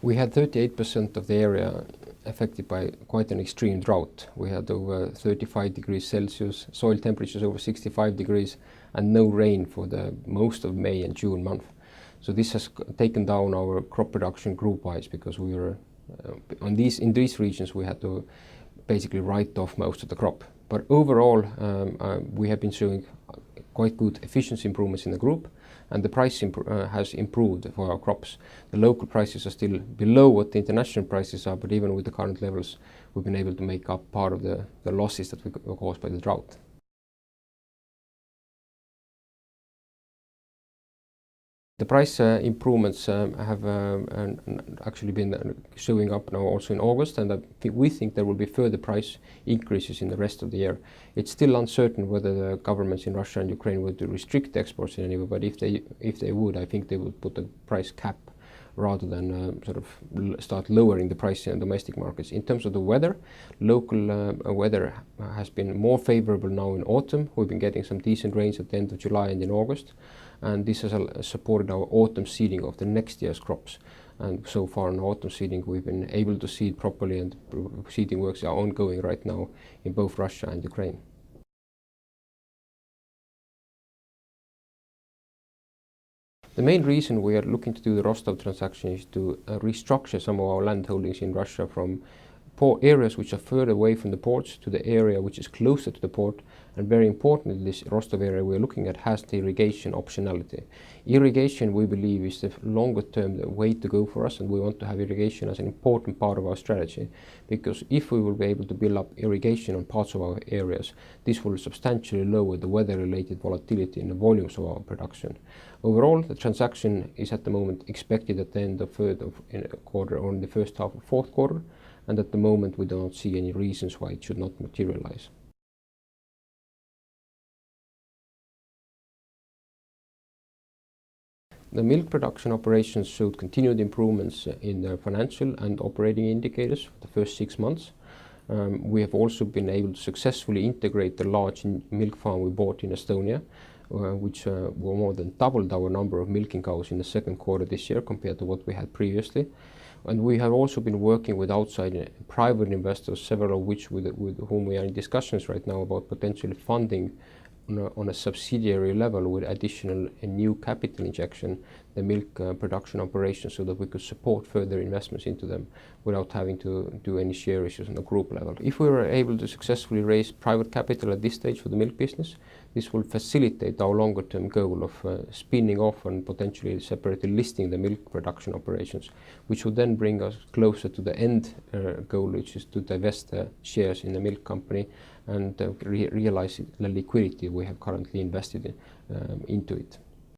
We had 38% of the area affected by quite an extreme drought. We had over 35 degrees Celsius, soil temperatures over 65 degrees, and no rain for the most of May and June month. So this has taken down our crop production group-wise, because we were in these regions we had to basically write off most of the crop. But overall, we have been showing quite good efficiency improvements in the group, and the price has improved for our crops. The local prices are still below what the international prices are, but even with the current levels, we've been able to make up part of the losses that were caused by the drought. The price improvements have actually been showing up now also in August, and we think there will be further price increases in the rest of the year. It's still uncertain whether the governments in Russia and Ukraine would restrict exports in any way, but if they would, I think they would put a price cap rather than sort of start lowering the price in domestic markets. In terms of the weather, local weather has been more favorable now in autumn. We've been getting some decent rains at the end of July and in August, and this has supported our autumn seeding of the next year's crops. And so far in autumn seeding, we've been able to seed properly, and seeding works are ongoing right now in both Russia and Ukraine. The main reason we are looking to do the Rostov transaction is to restructure some of our land holdings in Russia from areas which are further away from the ports to the area which is closer to the port. And very importantly, this Rostov area we're looking at has the irrigation optionality. Irrigation, we believe, is the longer term way to go for us, and we want to have irrigation as an important part of our strategy, because if we will be able to build up irrigation on parts of our areas, this will substantially lower the weather-related volatility in the volumes of our production. Overall, the transaction is at the moment expected at the end of third quarter or in the first half of fourth quarter, and at the moment we do not see any reasons why it should not materialize. The milk production operations showed continued improvements in their financial and operating indicators for the first 6 months. We have also been able to successfully integrate the large milk farm we bought in Estonia, which more than doubled our number of milking cows in the second quarter this year compared to what we had previously. And we have also been working with outside private investors, several of which with whom we are in discussions right now about potentially funding on a subsidiary level with additional new capital injection, the milk production operations, so that we could support further investments into them without having to do any share issues on the group level. If we were able to successfully raise private capital at this stage for the milk business, this will facilitate our longer term goal of spinning off and potentially separately listing the milk production operations, which would then bring us closer to the end goal, which is to divest the shares in the milk company and realize the liquidity we have currently invested into it.